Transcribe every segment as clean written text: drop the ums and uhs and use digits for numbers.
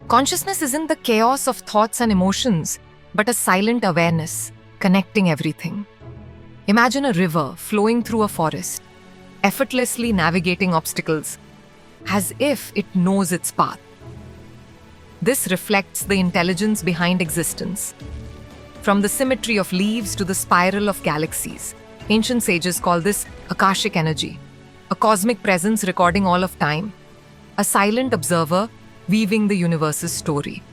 Consciousness isn't the chaos of thoughts and emotions, but a silent awareness connecting everything. Imagine a river flowing through a forest, effortlessly navigating obstacles, as if it knows its path. This reflects the intelligence behind existence. From the symmetry of leaves to the spiral of galaxies, ancient sages call this Akashic energy, a cosmic presence recording all of time, a silent observer weaving the universe's story.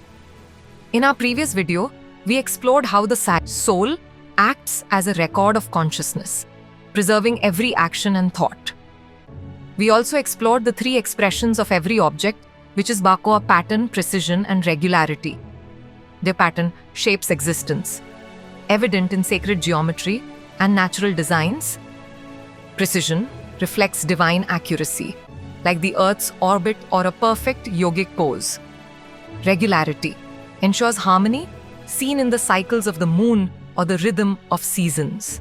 In our previous video, we explored how the soul acts as a record of consciousness, preserving every action and thought. We also explored the three expressions of every object, which is Bakua: pattern, precision, and regularity. Their pattern shapes existence, evident in sacred geometry and natural designs. Precision reflects divine accuracy, like the Earth's orbit or a perfect yogic pose. Regularity ensures harmony, seen in the cycles of the moon or the rhythm of seasons.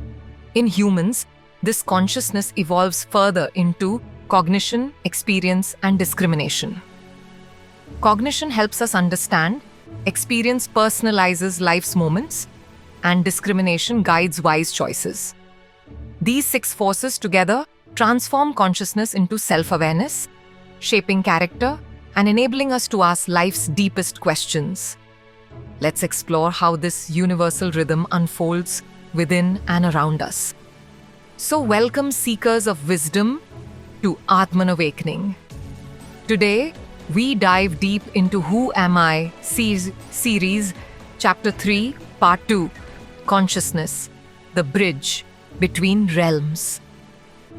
In humans, this consciousness evolves further into cognition, experience, and discrimination. Cognition helps us understand, experience personalizes life's moments, and discrimination guides wise choices. These six forces together transform consciousness into self-awareness, shaping character and enabling us to ask life's deepest questions. Let's explore how this universal rhythm unfolds within and around us. So welcome, seekers of wisdom, to Atman Awakening. Today, we dive deep into Who Am I series, Chapter 3, Part 2, Consciousness, the Bridge Between Realms.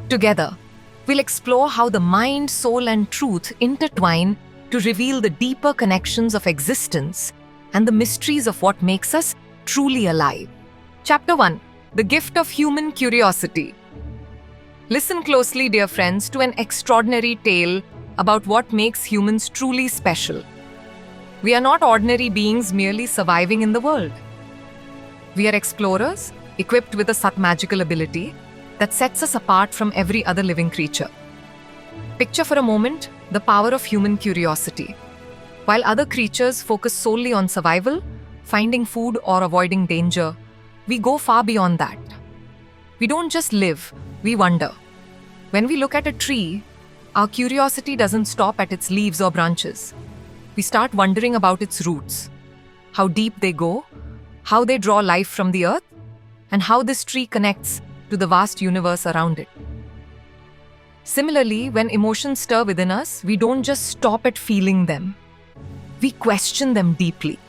Together, we'll explore how the mind, soul, and truth intertwine to reveal the deeper connections of existence and the mysteries of what makes us truly alive. Chapter 1, The Gift of Human Curiosity. Listen closely, dear friends, to an extraordinary tale about what makes humans truly special. We are not ordinary beings merely surviving in the world. We are explorers, equipped with a subtle magical ability that sets us apart from every other living creature. Picture for a moment the power of human curiosity. While other creatures focus solely on survival, finding food or avoiding danger, we go far beyond that. We don't just live, we wonder. When we look at a tree, our curiosity doesn't stop at its leaves or branches. We start wondering about its roots, how deep they go, how they draw life from the earth, and how this tree connects to the vast universe around it. Similarly, when emotions stir within us, we don't just stop at feeling them. We question them deeply.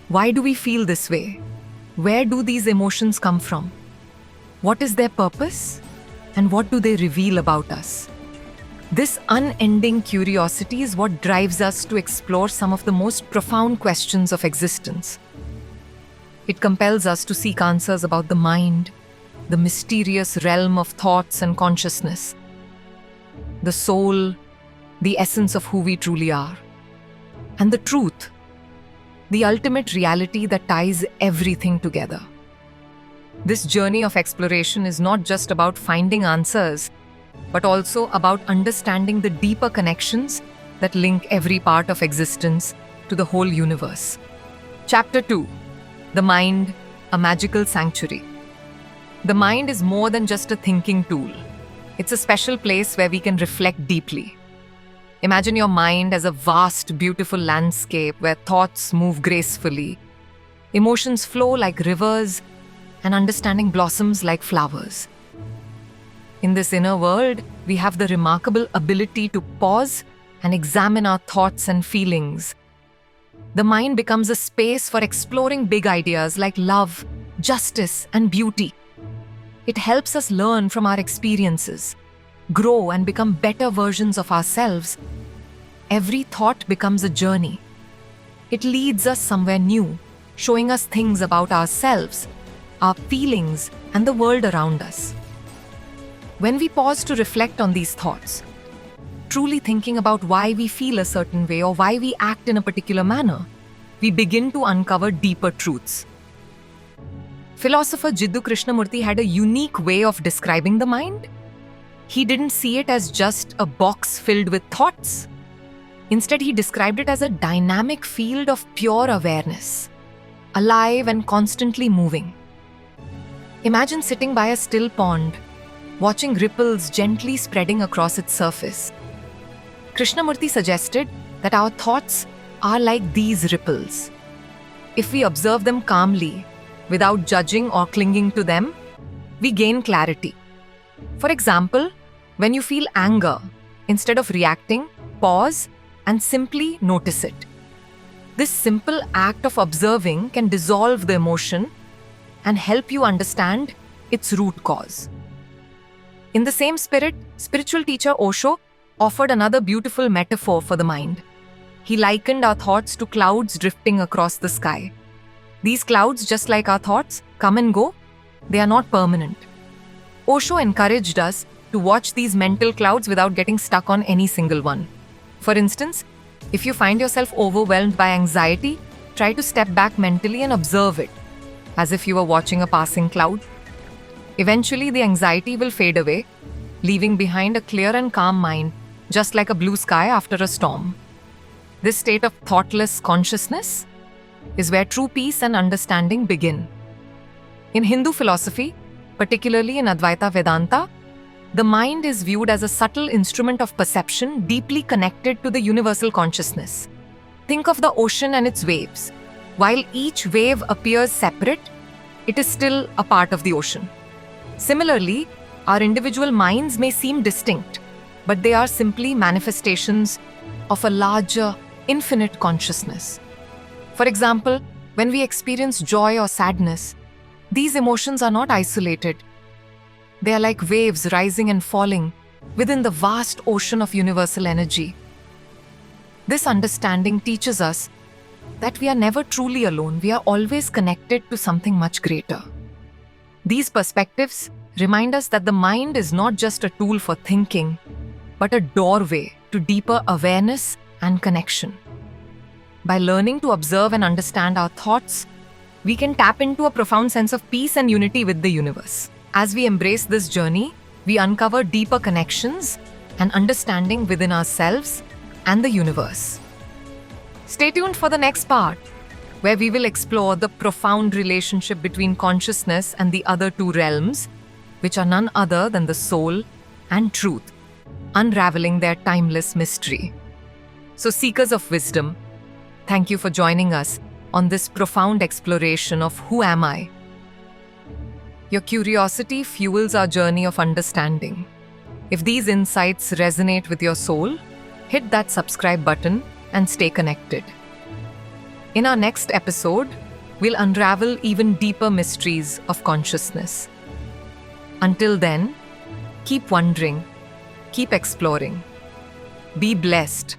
Why do we feel this way? Where do these emotions come from? What is their purpose? And what do they reveal about us? This unending curiosity is what drives us to explore some of the most profound questions of existence. It compels us to seek answers about the mind, the mysterious realm of thoughts and consciousness, the soul, the essence of who we truly are, and the truth, the ultimate reality that ties everything together. This journey of exploration is not just about finding answers, but also about understanding the deeper connections that link every part of existence to the whole universe. Chapter 2, The Mind, a Magical Sanctuary. The mind is more than just a thinking tool. It's a special place where we can reflect deeply. Imagine your mind as a vast, beautiful landscape where thoughts move gracefully, emotions flow like rivers, and understanding blossoms like flowers. In this inner world, we have the remarkable ability to pause and examine our thoughts and feelings. The mind becomes a space for exploring big ideas like love, justice, and beauty. It helps us learn from our experiences, grow and become better versions of ourselves. Every thought becomes a journey. It leads us somewhere new, showing us things about ourselves, our feelings, and the world around us. When we pause to reflect on these thoughts, truly thinking about why we feel a certain way or why we act in a particular manner, we begin to uncover deeper truths. Philosopher Jiddu Krishnamurti had a unique way of describing the mind. He didn't see it as just a box filled with thoughts. Instead, he described it as a dynamic field of pure awareness, alive and constantly moving. Imagine sitting by a still pond, watching ripples gently spreading across its surface. Krishnamurti suggested that our thoughts are like these ripples. If we observe them calmly, without judging or clinging to them, we gain clarity. For example, when you feel anger, instead of reacting, pause and simply notice it. This simple act of observing can dissolve the emotion and help you understand its root cause. In the same spirit, spiritual teacher Osho offered another beautiful metaphor for the mind. He likened our thoughts to clouds drifting across the sky. These clouds, just like our thoughts, come and go. They are not permanent. Osho encouraged us to watch these mental clouds without getting stuck on any single one. For instance, if you find yourself overwhelmed by anxiety, try to step back mentally and observe it, as if you were watching a passing cloud. Eventually, the anxiety will fade away, leaving behind a clear and calm mind, just like a blue sky after a storm. This state of thoughtless consciousness is where true peace and understanding begin. In Hindu philosophy, particularly in Advaita Vedanta, the mind is viewed as a subtle instrument of perception deeply connected to the universal consciousness. Think of the ocean and its waves. While each wave appears separate, it is still a part of the ocean. Similarly, our individual minds may seem distinct, but they are simply manifestations of a larger, infinite consciousness. For example, when we experience joy or sadness, these emotions are not isolated. They are like waves rising and falling within the vast ocean of universal energy. This understanding teaches us that we are never truly alone. We are always connected to something much greater. These perspectives remind us that the mind is not just a tool for thinking, but a doorway to deeper awareness and connection. By learning to observe and understand our thoughts, we can tap into a profound sense of peace and unity with the universe. As we embrace this journey, we uncover deeper connections and understanding within ourselves and the universe. Stay tuned for the next part, where we will explore the profound relationship between consciousness and the other two realms, which are none other than the soul and truth, unraveling their timeless mystery. So, seekers of wisdom, thank you for joining us on this profound exploration of who am I? Your curiosity fuels our journey of understanding. If these insights resonate with your soul, hit that subscribe button and stay connected. In our next episode, we'll unravel even deeper mysteries of consciousness. Until then, keep wondering, keep exploring. Be blessed